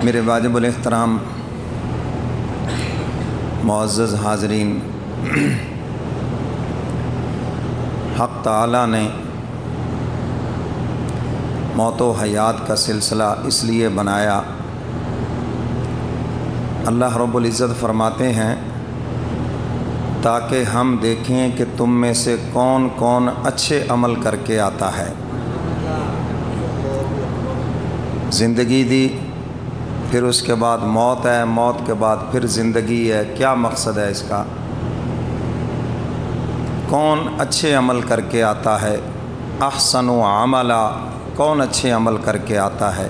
میرے واجب الاحترام معزز حاضرین، حق تعالیٰ نے موت و حیات کا سلسلہ اس لیے بنایا، اللہ رب العزت فرماتے ہیں تاکہ ہم دیکھیں کہ تم میں سے کون کون اچھے عمل کر کے آتا ہے۔ زندگی دی، پھر اس کے بعد موت ہے، موت کے بعد پھر زندگی ہے۔ کیا مقصد ہے اس کا؟ کون اچھے عمل کر کے آتا ہے؟ احسن عملا، کون اچھے عمل کر کے آتا ہے؟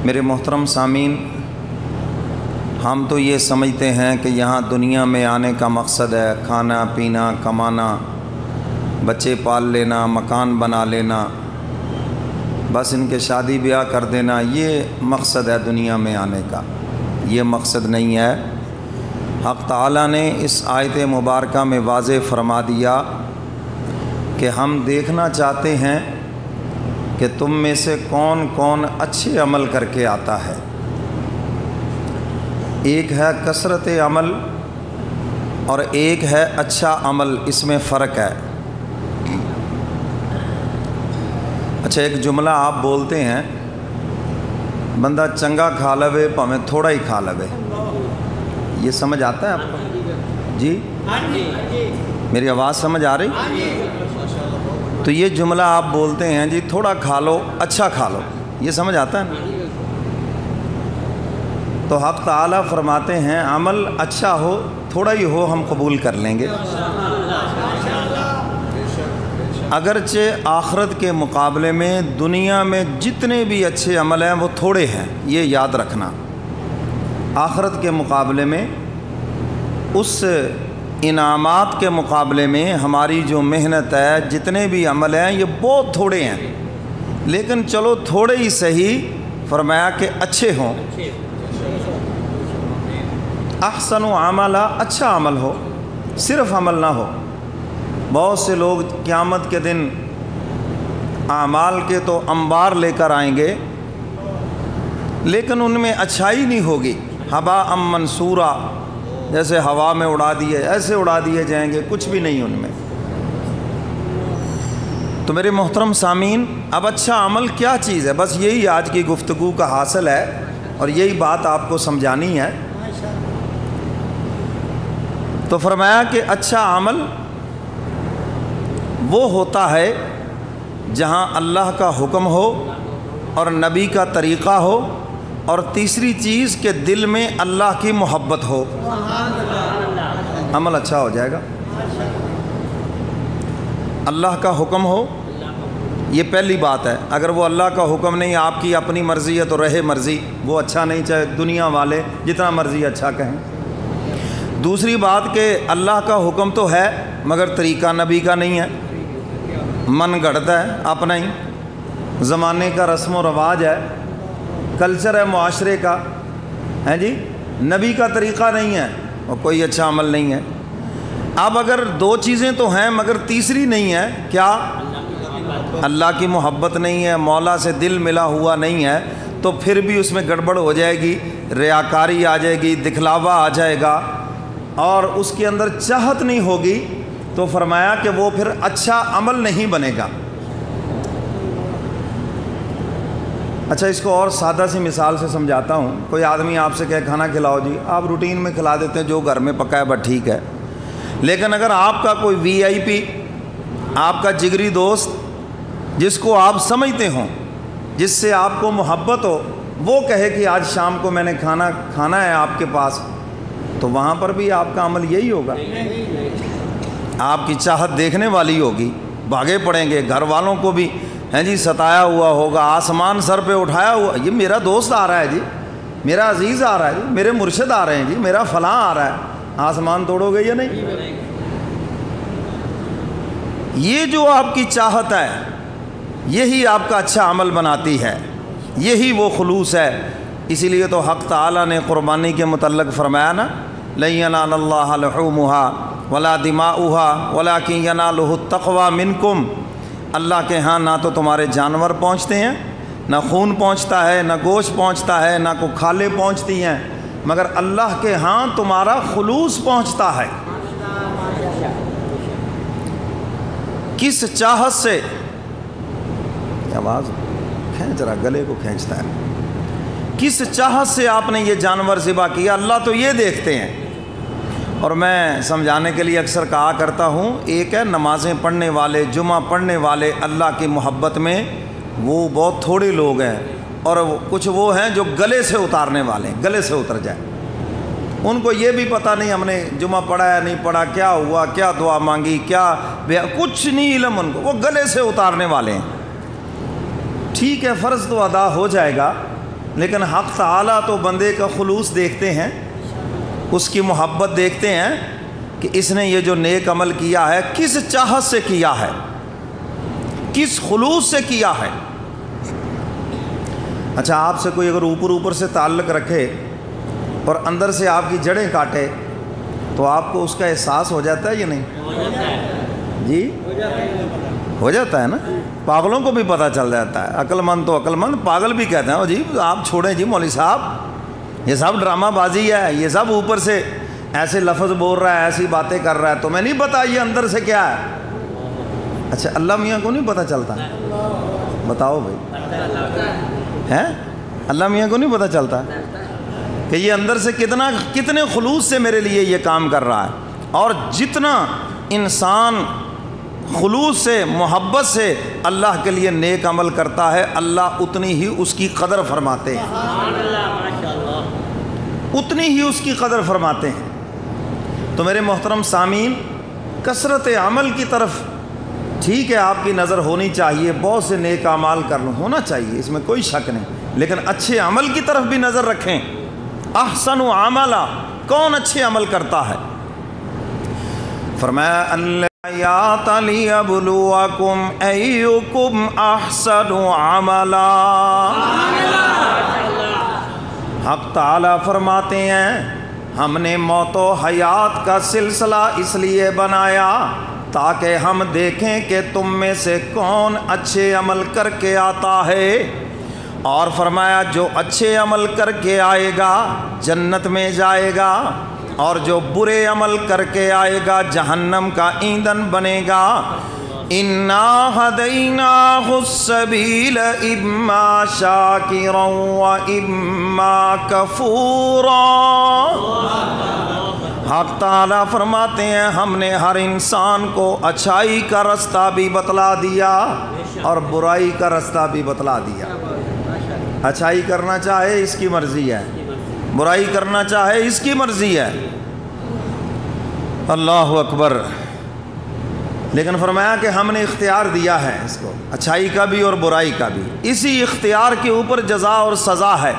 میرے محترم سامعین، ہم تو یہ سمجھتے ہیں کہ یہاں دنیا میں آنے کا مقصد ہے کھانا پینا، کمانا، بچے پال لینا، مکان بنا لینا، بس ان کے شادی بیاہ کر دینا، یہ مقصد ہے دنیا میں آنے کا۔ یہ مقصد نہیں ہے۔ حق تعالیٰ نے اس آیت مبارکہ میں واضح فرما دیا کہ ہم دیکھنا چاہتے ہیں کہ تم میں سے کون کون اچھے عمل کر کے آتا ہے۔ ایک ہے کثرت عمل اور ایک ہے اچھا عمل، اس میں فرق ہے۔ اچھا، ایک جملہ آپ بولتے ہیں، بندہ چنگا کھا لوے پاویں تھوڑا ہی کھا لوے، یہ سمجھ آتا ہے آپ کو؟ جی میری آواز سمجھ آ رہی؟ تو یہ جملہ آپ بولتے ہیں جی تھوڑا کھا لو اچھا کھا لو، یہ سمجھ آتا ہے نا؟ تو حق تعالیٰ فرماتے ہیں عمل اچھا ہو تھوڑا ہی ہو ہم قبول کر لیں گے، اگرچہ آخرت کے مقابلے میں دنیا میں جتنے بھی اچھے عمل ہیں وہ تھوڑے ہیں، یہ یاد رکھنا۔ آخرت کے مقابلے میں، اس انعامات کے مقابلے میں ہماری جو محنت ہے، جتنے بھی عمل ہیں یہ بہت تھوڑے ہیں، لیکن چلو تھوڑے ہی صحیح، فرمایا کہ اچھے ہوں۔ احسن عملا، اچھا عمل ہو، صرف عمل نہ ہو۔ بہت سے لوگ قیامت کے دن اعمال کے تو انبار لے کر آئیں گے، لیکن ان میں اچھائی نہیں ہوگی، ہباء منثورا، جیسے ہوا میں اڑا دیے، ایسے اڑا دیے جائیں گے، کچھ بھی نہیں ان میں۔ تو میرے محترم سامعین، اب اچھا عمل کیا چیز ہے؟ بس یہی آج کی گفتگو کا حاصل ہے اور یہی بات آپ کو سمجھانی ہے۔ تو فرمایا کہ اچھا عمل وہ ہوتا ہے جہاں اللہ کا حکم ہو اور نبی کا طریقہ ہو، اور تیسری چیز کہ دل میں اللہ کی محبت ہو، عمل اچھا ہو جائے گا۔ اللہ کا حکم ہو، یہ پہلی بات ہے۔ اگر وہ اللہ کا حکم نہیں، آپ کی اپنی مرضی ہے تو رہے مرضی، وہ اچھا نہیں، چاہے دنیا والے جتنا مرضی اچھا کہیں۔ دوسری بات کہ اللہ کا حکم تو ہے مگر طریقہ نبی کا نہیں ہے، من گھڑتا ہے اپنا ہی، زمانے کا رسم و رواج ہے، کلچر ہے معاشرے کا، ہے جی، نبی کا طریقہ نہیں ہے اور کوئی اچھا عمل نہیں ہے۔ اب اگر دو چیزیں تو ہیں مگر تیسری نہیں ہے، کیا؟ اللہ کی محبت نہیں ہے، مولا سے دل ملا ہوا نہیں ہے، تو پھر بھی اس میں گڑبڑ ہو جائے گی، ریاکاری آ جائے گی، دکھلاوا آ جائے گا، اور اس کے اندر چاہت نہیں ہوگی، تو فرمایا کہ وہ پھر اچھا عمل نہیں بنے گا۔ اچھا، اس کو اور سادہ سی مثال سے سمجھاتا ہوں۔ کوئی آدمی آپ سے کہے کھانا کھلاؤ جی، آپ روٹین میں کھلا دیتے ہیں، جو گھر میں پکا ہے بس ٹھیک ہے، لیکن اگر آپ کا کوئی وی آئی پی، آپ کا جگری دوست، جس کو آپ سمجھتے ہوں، جس سے آپ کو محبت ہو، وہ کہے کہ آج شام کو میں نے کھانا کھانا ہے آپ کے پاس، تو وہاں پر بھی آپ کا عمل یہی ہوگا، آپ کی چاہت دیکھنے والی ہوگی، بھاگے پڑیں گے، گھر والوں کو بھی ہیں جی ستایا ہوا ہوگا، آسمان سر پہ اٹھایا ہوا، یہ میرا دوست آ رہا ہے جی، میرا عزیز آ رہا ہے جی، میرے مرشد آ رہے ہیں جی، میرا فلاں آ رہا ہے، آسمان توڑو گے یا نہیں؟ یہ جو آپ کی چاہت ہے، یہی آپ کا اچھا عمل بناتی ہے، یہی وہ خلوص ہے۔ اسی لیے تو حق تعالیٰ نے قربانی کے متعلق فرمایا نا، لَن يَنَالَ اللَّهَ لُحُومُهَا وَلَا دِمَاؤُهَا وَلَكِن يَنَالُهُ التَّقْوَى مِنكُمْ، اللہ کے ہاں نہ تو تمہارے جانور پہنچتے ہیں، نہ خون پہنچتا ہے، نہ گوشت پہنچتا ہے، نہ کوئی کھالیں پہنچتی ہیں، مگر اللہ کے ہاں تمہارا خلوص پہنچتا ہے۔ کس چاہت سے، آواز کھینچ رہا، گلے کو کھینچتا ہے، کس چاہت سے آپ نے یہ جانور ذبح کیا، اللہ تو یہ دیکھتے ہیں۔ اور میں سمجھانے کے لیے اکثر کہا کرتا ہوں، ایک ہے نمازیں پڑھنے والے، جمعہ پڑھنے والے، اللہ کی محبت میں وہ بہت تھوڑے لوگ ہیں، اور کچھ وہ ہیں جو گلے سے اتارنے والے ہیں، گلے سے اتر جائیں۔ ان کو یہ بھی پتہ نہیں ہم نے جمعہ پڑھا یا نہیں پڑھا، کیا ہوا، کیا دعا مانگی، کیا کچھ نہیں علم ان کو، وہ گلے سے اتارنے والے ہیں۔ ٹھیک ہے، فرض تو ادا ہو جائے گا، لیکن حق تعالیٰ تو بندے کا خلوص دیکھتے ہیں، اس کی محبت دیکھتے ہیں کہ اس نے یہ جو نیک عمل کیا ہے کس چاہت سے کیا ہے، کس خلوص سے کیا ہے۔ اچھا، آپ سے کوئی اگر اوپر سے تعلق رکھے اور اندر سے آپ کی جڑیں کاٹے تو آپ کو اس کا احساس ہو جاتا ہے یا نہیں؟ جی ہو جاتا ہے نا، پاگلوں کو بھی پتہ چل جاتا ہے، عقل مند تو عقل مند، پاگل بھی کہتے ہیں جی آپ چھوڑیں جی مولوی صاحب، یہ سب ڈرامہ بازی ہے، یہ سب اوپر سے ایسے لفظ بول رہا ہے، ایسی باتیں کر رہا ہے، تمہیں نہیں پتہ یہ اندر سے کیا ہے۔ اچھا، اللہ میاں کو نہیں پتہ چلتا؟ بتاؤ بھائی، ہیں اللہ میاں کو نہیں پتہ چلتا کہ یہ اندر سے کتنے خلوص سے میرے لیے یہ کام کر رہا ہے؟ اور جتنا انسان خلوص سے، محبت سے اللہ کے لیے نیک عمل کرتا ہے، اللہ اتنی ہی اس کی قدر فرماتے ہیں، اتنی ہی اس کی قدر فرماتے ہیں۔ تو میرے محترم سامعین، کثرت عمل کی طرف ٹھیک ہے آپ کی نظر ہونی چاہیے، بہت سے نیک اعمال ہونا چاہیے، اس میں کوئی شک نہیں، لیکن اچھے عمل کی طرف بھی نظر رکھیں۔ احسن عملا، کون اچھے عمل کرتا ہے؟ فرمایا الحیات لیبلوکم ایکم احسن عملا۔ حق تعالیٰ فرماتے ہیں ہم نے موت و حیات کا سلسلہ اس لیے بنایا تاکہ ہم دیکھیں کہ تم میں سے کون اچھے عمل کر کے آتا ہے، اور فرمایا جو اچھے عمل کر کے آئے گا جنت میں جائے گا، اور جو برے عمل کر کے آئے گا جہنم کا ایندھن بنے گا۔ اِنَّا هَدَيْنَاهُ السَّبِيلَ إِمَّا شَاكِرًا وَإِمَّا كَفُورًا۔ حق تعالیٰ فرماتے ہیں ہم نے ہر انسان کو اچھائی کا رستہ بھی بتلا دیا اور برائی کا رستہ بھی بتلا دیا۔ اچھائی کرنا چاہے اس کی مرضی ہے، برائی کرنا چاہے اس کی مرضی ہے۔ اللہ اکبر۔ لیکن فرمایا کہ ہم نے اختیار دیا ہے اس کو، اچھائی کا بھی اور برائی کا بھی، اسی اختیار کے اوپر جزا اور سزا ہے۔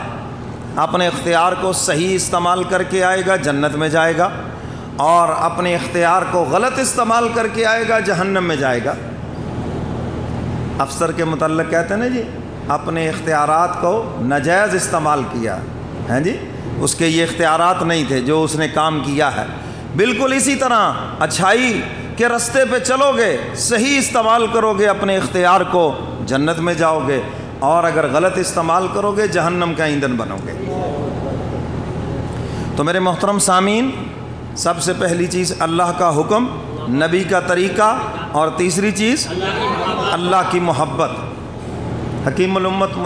اپنے اختیار کو صحیح استعمال کر کے آئے گا جنت میں جائے گا، اور اپنے اختیار کو غلط استعمال کر کے آئے گا جہنم میں جائے گا۔ افسر کے متعلق کہتے ہیں نا جی، اپنے اختیارات کو ناجائز استعمال کیا ہے جی، اس کے یہ اختیارات نہیں تھے جو اس نے کام کیا ہے۔ بالکل اسی طرح اچھائی کے رستے پہ چلو گے، صحیح استعمال کرو گے اپنے اختیار کو، جنت میں جاؤ گے، اور اگر غلط استعمال کرو گے جہنم کا ایندھن بنو گے۔ تو میرے محترم سامعین، سب سے پہلی چیز اللہ کا حکم، نبی کا طریقہ، اور تیسری چیز اللہ کی محبت۔ حکیم الامت